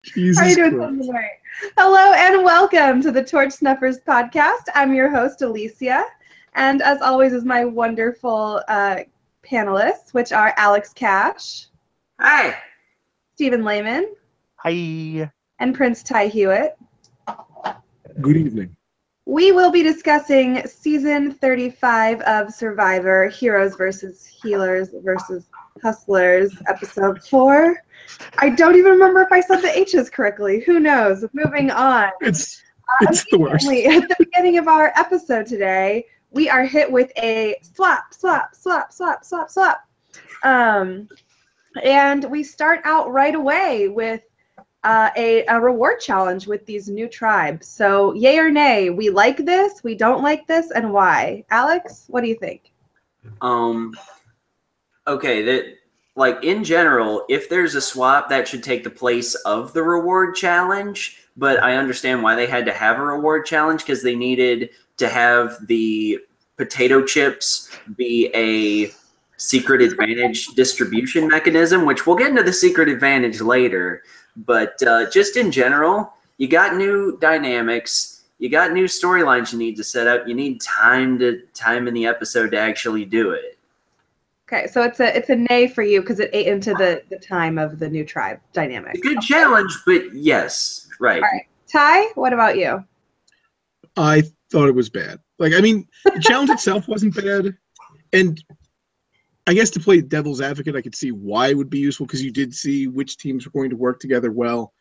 How are you Jesus doing Christ. tonight? Hello and welcome to the Torch Snuffers podcast. I'm your host, Alicia. And as always is my wonderful panelists, which are Alex Cash, Hi. Stephen Lehman, Hi. and Prince Ty Hewitt. Good evening. We will be discussing season 35 of Survivor, Heroes versus Healers versus Hustlers, episode 4. I don't even remember if I said the H's correctly. Who knows? Moving on. It's the worst. At the beginning of our episode today, we are hit with a slap. And we start out right away with a reward challenge with these new tribes. So yay or nay, we like this, we don't like this, and why? Alex, what do you think? Okay, in general, if there's a swap, that should take the place of the reward challenge. But I understand why they had to have a reward challenge, because they needed to have the potato chips be a secret advantage distribution mechanism, which we'll get into the secret advantage later. But just in general, you got new dynamics, you got new storylines you need to set up. You need time in the episode to actually do it. Okay, so it's a nay for you because it ate into the time of the new tribe dynamic. A good challenge, but yes, right. All right. Ty, what about you? I thought it was bad. The challenge itself wasn't bad. And I guess to play devil's advocate, I could see why it would be useful, because you did see which teams were going to work together well,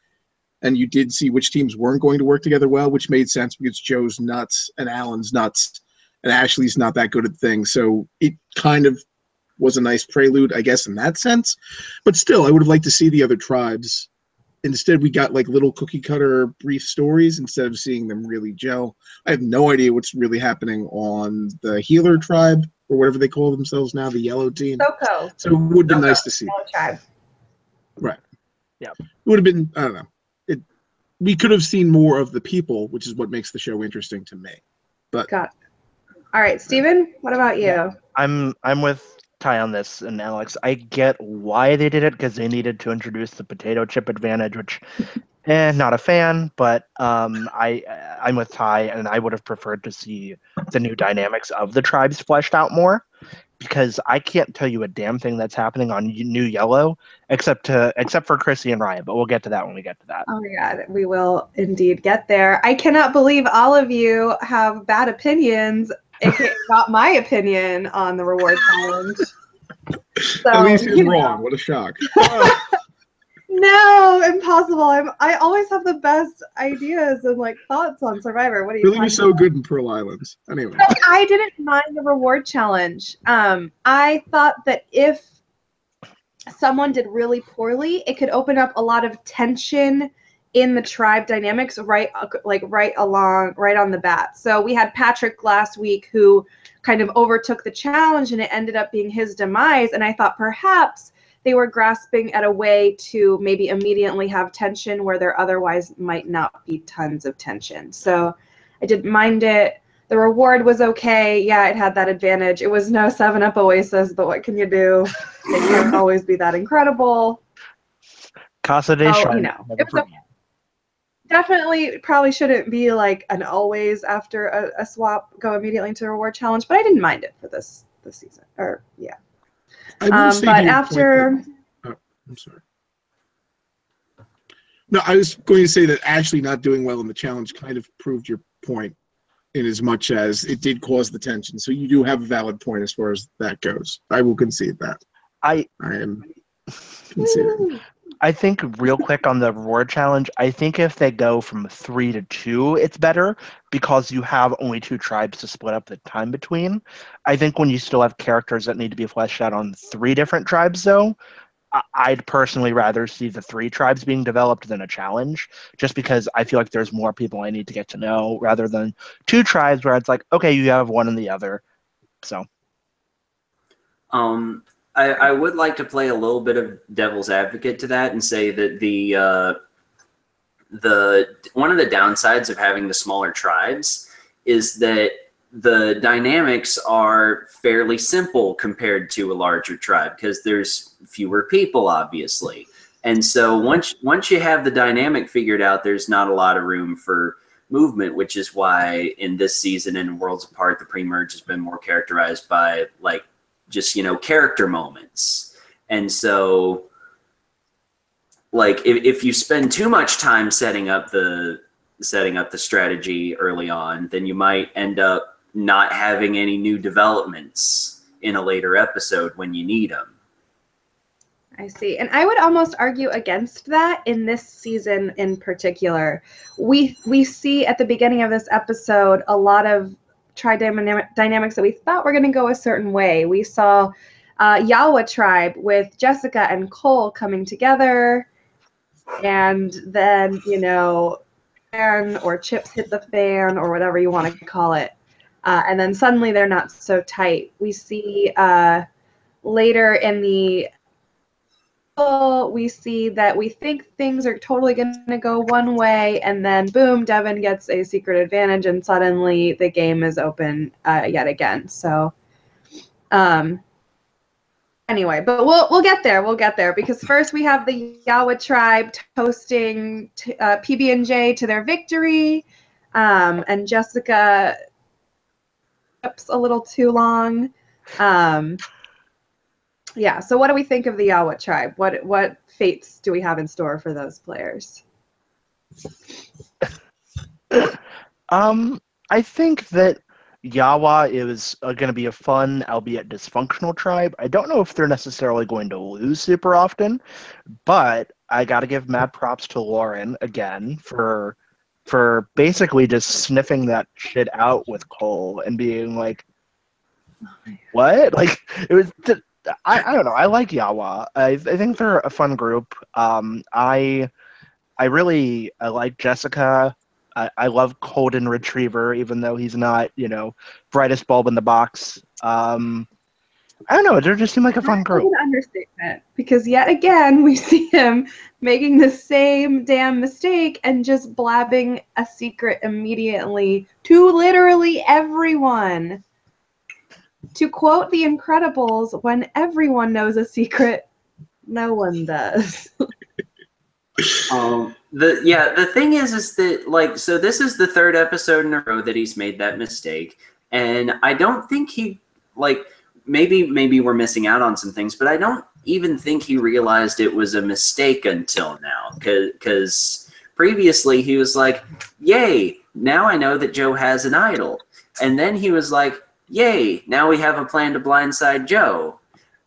and you did see which teams weren't going to work together well, which made sense because Joe's nuts and Alan's nuts and Ashley's not that good at things. So it kind of was a nice prelude, I guess, in that sense. But still, I would have liked to see the other tribes. Instead, we got little cookie cutter brief stories instead of seeing them really gel. I have no idea what's really happening on the healer tribe, or whatever they call themselves now, the yellow team. Coco. So it would have been nice to see. Tribe. Right. Yeah. It would have been, I don't know. We could have seen more of the people, which is what makes the show interesting to me. But Got it. All right, Steven, what about you? I'm with Ty on this, and Alex, I get why they did it, because they needed to introduce the potato chip advantage, which not a fan, but I'm with Ty, and I would have preferred to see the new dynamics of the tribes fleshed out more, because I can't tell you a damn thing that's happening on New Yellow except for Chrissy and Ryan, but we'll get to that when we get to that. Oh my God, we will indeed get there. I cannot believe all of you have bad opinions, aka not my opinion on the reward challenge. So, at least he's wrong. What a shock. No, impossible. I always have the best ideas and thoughts on Survivor. What are you Billy was so good in Pearl Islands. Anyway. So I didn't mind the reward challenge. I thought that if someone did really poorly, it could open up a lot of tension in the tribe dynamics right on the bat. So we had Patrick last week who kind of overtook the challenge, and it ended up being his demise. And I thought perhaps they were grasping at a way to maybe immediately have tension where there otherwise might not be tons of tension. So I didn't mind it. The reward was okay. Yeah, it had that advantage. It was no 7-Up Oasis, but what can you do? They can't always be that incredible. Casa de Shine. It was definitely probably shouldn't be an always after a swap go immediately into a reward challenge, but I didn't mind it for this season. But after... I'm sorry. No, I was going to say that Ashley not doing well in the challenge kind of proved your point, in as much as it did cause the tension. So you do have a valid point as far as that goes. I will concede that. I am conceding. I think real quick on the reward challenge, I think if they go from 3 to 2, it's better, because you have only 2 tribes to split up the time between. I think when you still have characters that need to be fleshed out on 3 different tribes, though, I'd personally rather see the 3 tribes being developed than a challenge, just because I feel like there's more people I need to get to know, rather than 2 tribes where it's okay, you have one and the other. So. I would like to play a little bit of devil's advocate to that and say that the one of the downsides of having the smaller tribes is that the dynamics are fairly simple compared to a larger tribe, because there's fewer people, obviously. And so once you have the dynamic figured out, there's not a lot of room for movement, which is why in this season in Worlds Apart, the pre-merge has been more characterized by like just, character moments. And so like if you spend too much time setting up the strategy early on, then you might end up not having any new developments in a later episode when you need them. I see. And I would almost argue against that in this season in particular. We see at the beginning of this episode a lot of dynamics that we thought were going to go a certain way. We saw Yawa tribe with Jessica and Cole coming together, and then, fan or chips hit the fan or whatever you want to call it. And then suddenly they're not so tight. We see later in the we see that we think things are totally going to go one way, and then boom, Devin gets a secret advantage, and suddenly the game is open yet again. So anyway, but we'll get there. We'll get there, because first we have the Yawa tribe toasting PB&J to their victory, and Jessica trips a little too long. Yeah, so what do we think of the Yawa tribe? What fates do we have in store for those players? I think that Yawa is going to be a fun, albeit dysfunctional tribe. I don't know if they're necessarily going to lose super often, but I got to give mad props to Lauren again for basically just sniffing that shit out with Cole and being like, what? Like, it was. I don't know. I like Yawa. I think they're a fun group. I like Jessica. I love Golden Retriever, even though he's not, brightest bulb in the box. I don't know. It just seemed like a fun group. That's an understatement, because yet again we see him making the same damn mistake and just blabbing a secret immediately to literally everyone. To quote The Incredibles, when everyone knows a secret, no one does. The thing is that, like, so this is the third episode in a row that he's made that mistake, and I don't think he, like, maybe we're missing out on some things, but I don't even think he realized it was a mistake until now, because previously he was like, yay, now I know that Joe has an idol, and then he was like, yay, now we have a plan to blindside Joe.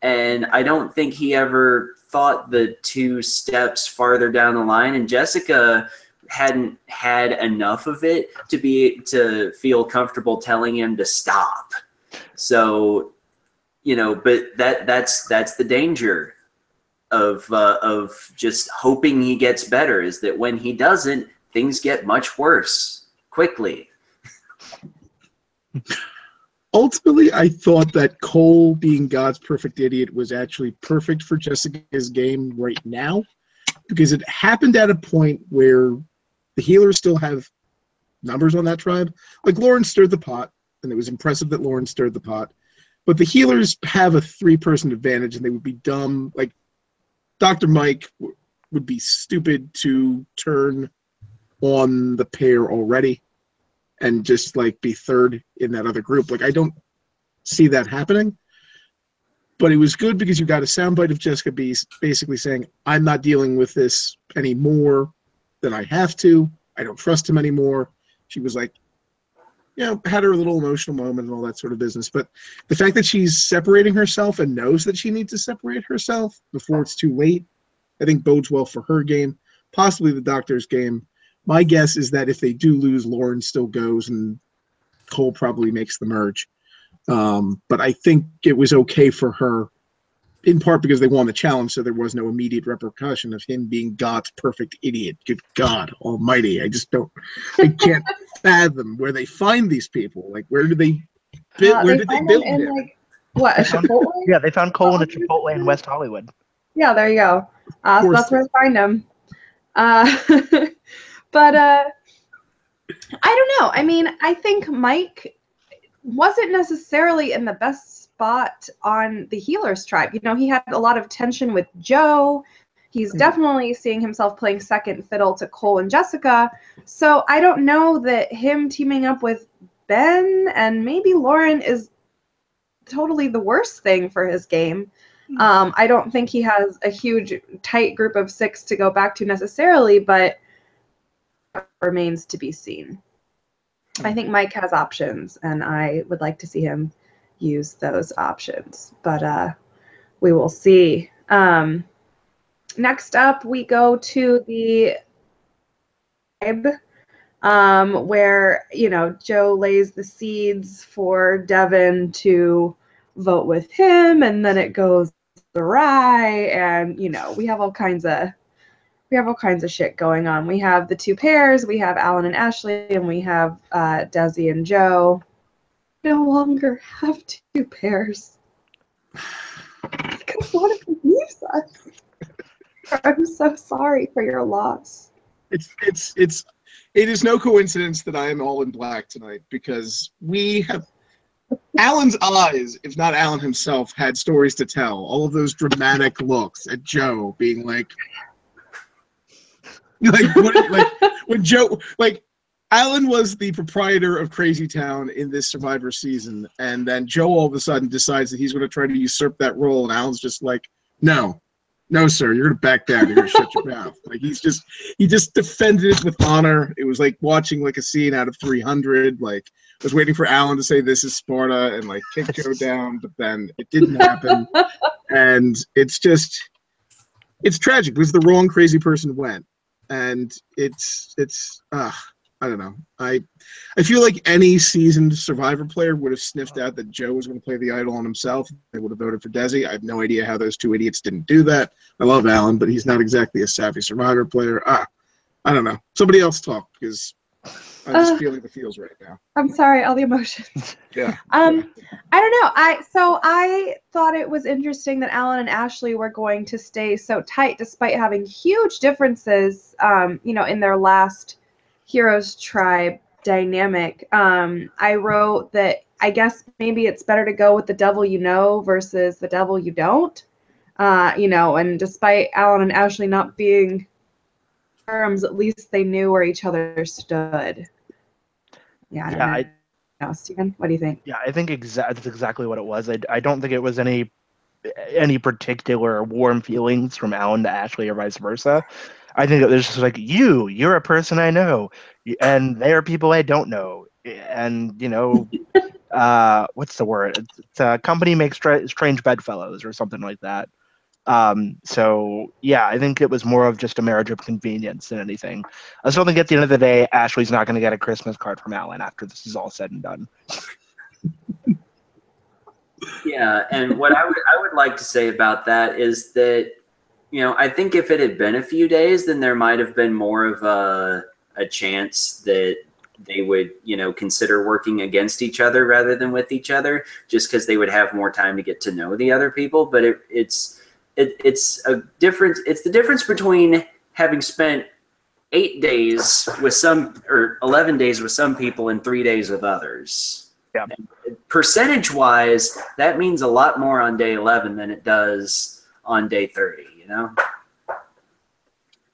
And I don't think he ever thought the 2 steps farther down the line, and Jessica hadn't had enough of it to feel comfortable telling him to stop. So, but that's the danger of just hoping he gets better, is that when he doesn't, things get much worse quickly. Ultimately, I thought that Cole being God's perfect idiot was actually perfect for Jessica's game right now, because it happened at a point where the healers still have numbers on that tribe. Like, Lauren stirred the pot, and it was impressive that Lauren stirred the pot, but the healers have a 3-person advantage, and they would be dumb. Like, Dr. Mike would be stupid to turn on the pair already and just, like, be third in that other group. Like, I don't see that happening. But it was good because you got a soundbite of Jessica basically saying, I'm not dealing with this any more than I have to. I don't trust him anymore. She was like, had her little emotional moment and all that sort of business. But the fact that she's separating herself and knows that she needs to separate herself before it's too late, I think bodes well for her game, possibly the Doctor's game. My guess is that if they do lose, Lauren still goes and Cole probably makes the merge. But I think it was okay for her, in part because they won the challenge, so there was no immediate repercussion of him being God's perfect idiot. Good God almighty. I can't fathom where they find these people. Like, where did they build him? Like, what, a Chipotle? Yeah, they found Cole in a Chipotle in West Hollywood. Yeah, there you go. So that's where they find him. But I don't know. I mean, I think Mike wasn't necessarily in the best spot on the healers tribe. He had a lot of tension with Joe. He's definitely seeing himself playing second fiddle to Cole and Jessica. So I don't know that him teaming up with Ben and maybe Lauren is totally the worst thing for his game. I don't think he has a huge, tight group of 6 to go back to necessarily, but remains to be seen. I think Mike has options, and I would like to see him use those options, but we will see. Next up, we go to the tribe, where, you know, Joe lays the seeds for Devin to vote with him, and then it goes awry, and, you know, we have all kinds of shit going on. We have the 2 pairs, we have Alan and Ashley, and we have Desi and Joe. We no longer have 2 pairs. Because one of them leaves us. I'm so sorry for your loss. It is no coincidence that I am all in black tonight, because we have Alan's eyes, if not Alan himself, had stories to tell. All of those dramatic looks at Joe being like when Joe, like, Alan was the proprietor of Crazy Town in this Survivor season, and then Joe all of a sudden decides that he's going to try to usurp that role, and Alan's just like, no, sir, you're going to back down. You're going to shut your mouth. Like, he just defended it with honor. It was like watching like a scene out of 300. Like, I was waiting for Alan to say this is Sparta and like kick Joe down, but then it didn't happen, and it's tragic because the wrong crazy person went. And it's I don't know. I feel like any seasoned Survivor player would have sniffed out that Joe was going to play the idol on himself. They would have voted for Desi. I have no idea how those 2 idiots didn't do that. I love Alan, but he's not exactly a savvy Survivor player. I don't know. Somebody else talk, because I'm just feeling the feels right now. I'm sorry, all the emotions. Yeah. I don't know. I thought it was interesting that Alan and Ashley were going to stay so tight despite having huge differences, you know, in their last Heroes Tribe dynamic. I wrote that I guess maybe it's better to go with the devil you know versus the devil you don't. You know, and despite Alan and Ashley not being terms, at least they knew where each other stood. Yeah, I don't know. Steven, what do you think? Yeah, I think that's exactly what it was. I don't think it was any particular warm feelings from Alan to Ashley or vice versa. I think it was just like, you're a person I know, and they are people I don't know. And, you know, what's the word? It's company makes strange bedfellows or something like that. So, yeah, I think it was more of just a marriage of convenience than anything. I still think at the end of the day, Ashley's not going to get a Christmas card from Alan after this is all said and done. Yeah, and what I would like to say about that is that, you know, I think if it had been a few days, then there might have been more of a chance that they would, you know, consider working against each other rather than with each other, just because they would have more time to get to know the other people. But it's a difference. It's the difference between having spent 8 days with some, or 11 days with some people and 3 days with others. Yeah. Percentage-wise, that means a lot more on day 11 than it does on day 30, you know?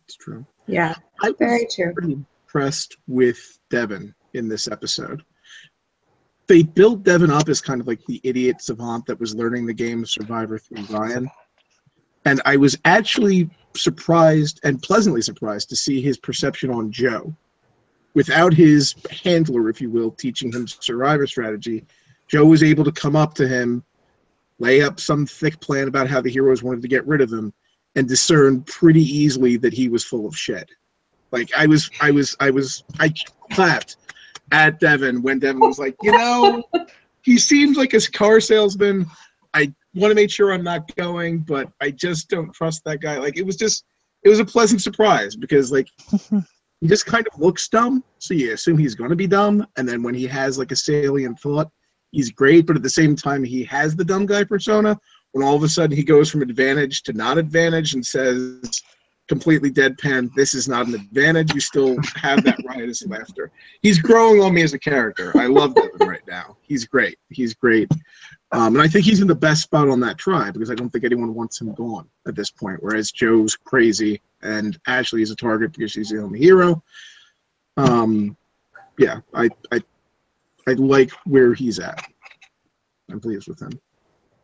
It's true. Yeah, very true. Pretty impressed with Devin in this episode. They built Devin up as kind of like the idiot savant that was learning the game of Survivor through Ryan. And I was actually surprised and pleasantly surprised to see his perception on Joe. Without his handler, if you will, teaching him Survivor strategy, Joe was able to come up to him, lay up some thick plan about how the heroes wanted to get rid of him, and discern pretty easily that he was full of shit. Like, I clapped at Devin when Devin was like, you know, he seems like a car salesman. I want to make sure I'm not going, but I just don't trust that guy. Like, it was a pleasant surprise because, like, he just kind of looks dumb, so you assume he's going to be dumb, and then when he has, like, a salient thought, he's great, but at the same time, he has the dumb guy persona, when all of a sudden he goes from advantage to not advantage and says, completely deadpan, this is not an advantage, you still have that riotous laughter. He's growing on me as a character. I love Devin right now. He's great. And I think he's in the best spot on that tribe because I don't think anyone wants him gone at this point. Whereas Joe's crazy and Ashley is a target because she's the only hero. Yeah, I like where he's at. I'm pleased with him.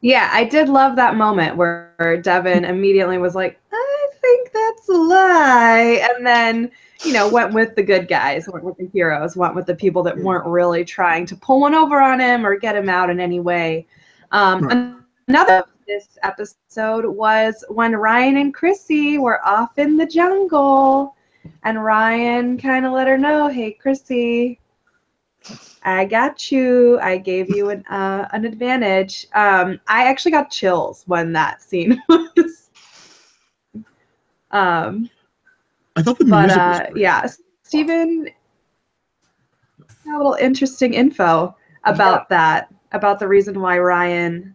Yeah, I did love that moment where Devin immediately was like, I think that's a lie. And then, went with the good guys, went with the heroes, went with the people that weren't really trying to pull one over on him or get him out in any way. Another of this episode was when Ryan and Chrissy were off in the jungle. And Ryan kind of let her know, hey, Chrissy, I got you. I gave you an advantage. I actually got chills when that scene was. I thought the music was great. Yeah, Steven, a little interesting info about that, about the reason why Ryan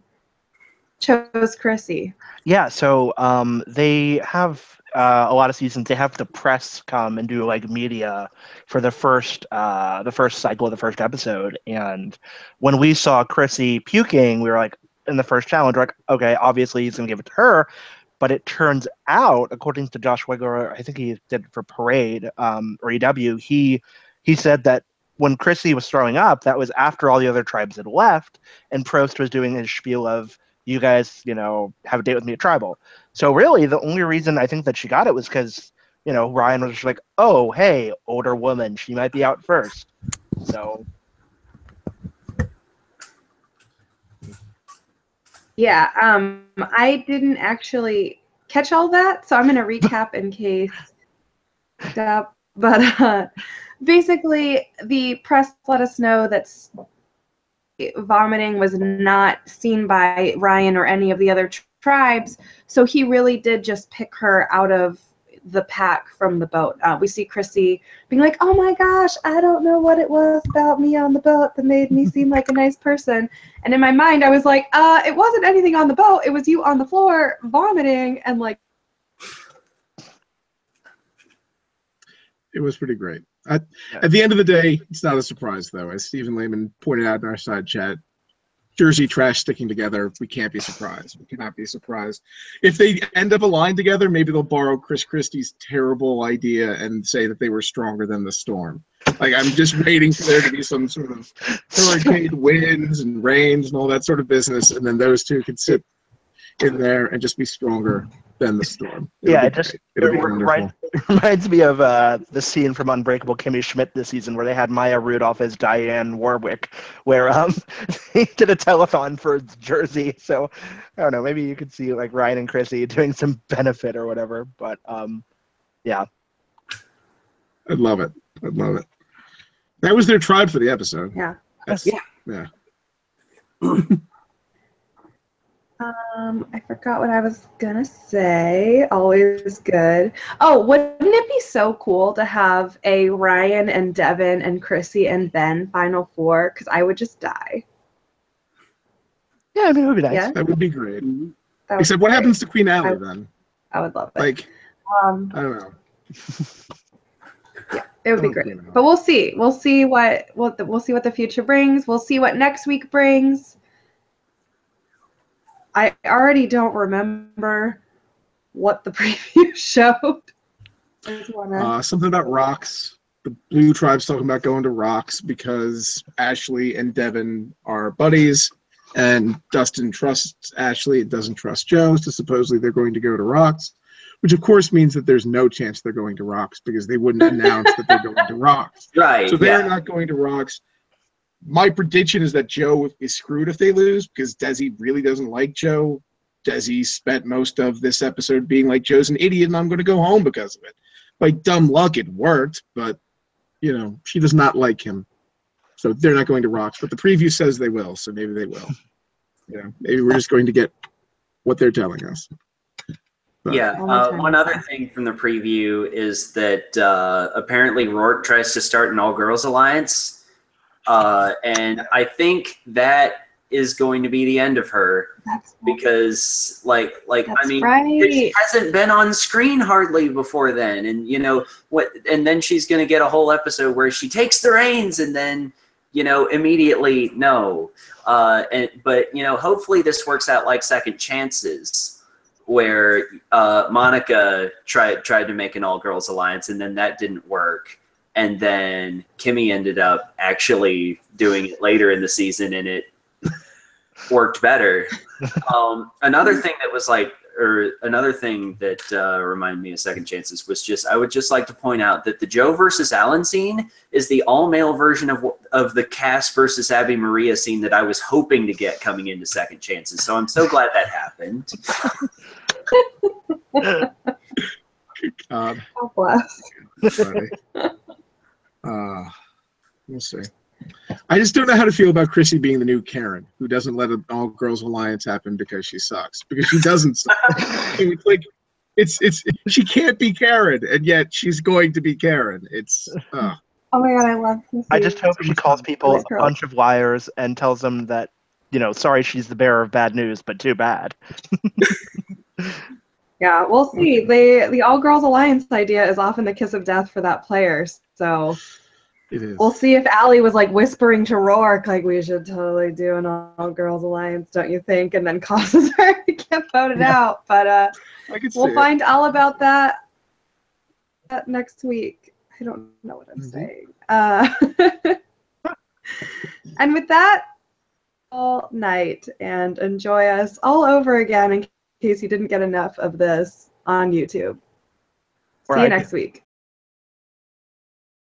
chose Chrissy. Yeah, so they have a lot of seasons. They have the press come and do like media for the first cycle of the first episode. And when we saw Chrissy puking, we were like, in the first challenge, we're like, okay, obviously he's gonna give it to her. But it turns out, according to Josh Wigler, I think he did it for Parade or EW, he said that when Chrissy was throwing up, that was after all the other tribes had left, and Prost was doing his spiel of, you guys, have a date with me at Tribal. So really, the only reason I think that she got it was because, Ryan was just like, oh, hey, older woman, she might be out first. So. Yeah, I didn't actually catch all that, so I'm going to recap in case. But basically, the press let us know that vomiting was not seen by Ryan or any of the other tribes, so he really did just pick her out of the pack from the boat. We see Chrissy being like, oh my gosh, I don't know what it was about me on the boat that made me seem like a nice person. And in my mind, I was like, it wasn't anything on the boat. It was you on the floor vomiting and like. It was pretty great. At the end of the day, it's not a surprise, though. As Stephen Lehman pointed out in our side chat, Jersey trash sticking together, we can't be surprised. We cannot be surprised. If they end up aligned together, maybe they'll borrow Chris Christie's terrible idea and say that they were stronger than the storm. Like, I'm just waiting for there to be some sort of hurricane winds and rains and all that sort of business, and then those two could sit in there and just be stronger than the storm. It reminds me of the scene from Unbreakable Kimmy Schmidt this season where they had Maya Rudolph as Diane Warwick, where they did a telethon for Jersey. So I don't know, maybe you could see like Ryan and Chrissy doing some benefit or whatever. But yeah, I'd love it. That was their tribe for the episode. Yeah. Yeah. I forgot what I was gonna say. Always good. Oh, wouldn't it be so cool to have a Ryan and Devin and Chrissy and Ben Final Four? Because I would just die. Yeah, I mean, it would be nice. Yeah? That would be great. Except what happens to Queen Allie then? I would love it. Like, I don't know. Yeah, it would be great. But we'll see. We'll see what the future brings. We'll see what next week brings. I already don't remember what the preview showed. Something about rocks. The Blue Tribe's talking about going to rocks because Ashley and Devin are buddies, and Dustin trusts Ashley and doesn't trust Joe, so supposedly they're going to go to rocks, which of course means that there's no chance they're going to rocks because they wouldn't announce that they're going to rocks. Right. So they're not going to rocks. My prediction is that Joe is screwed if they lose because Desi really doesn't like Joe. Desi spent most of this episode being like, Joe's an idiot and I'm going to go home because of it. By dumb luck, it worked, but, she does not like him. So they're not going to rocks. But the preview says they will, so maybe they will. Maybe we're just going to get what they're telling us. But. Yeah, one other thing from the preview is that apparently Rourke tries to start an all-girls alliance. And I think that is going to be the end of her because, I mean, she hasn't been on screen hardly before then, and and then she's going to get a whole episode where she takes the reins, and then immediately no. But hopefully this works out like Second Chances, where Monica tried to make an all-girls alliance, and then that didn't work. And then Kimmy ended up actually doing it later in the season, and it worked better. Another thing that reminded me of Second Chances was I would just like to point out that the Joe versus Alan scene is the all-male version of the Cass versus Abby Maria scene that I was hoping to get coming into Second Chances. So I'm so glad that happened. God. Oh, bless. We'll see. I just don't know how to feel about Chrissy being the new Karen, who doesn't let an all-girls alliance happen because she sucks. Because she doesn't suck. It's like she can't be Karen, and yet she's going to be Karen. Oh my god, I love Chrissy. I just hope she calls people a bunch of liars and tells them that, sorry, she's the bearer of bad news, but too bad. Yeah, we'll see. The all-girls alliance idea is often the kiss of death for that player. So It is. we'll see if Allie was like whispering to Rourke, like, we should totally do an all-girls alliance, don't you think? And then causes her to get voted out. But we'll find all about that next week. I don't know what I'm saying. And with that, all night, and enjoy us all over again in case you didn't get enough of this on YouTube. See you next week.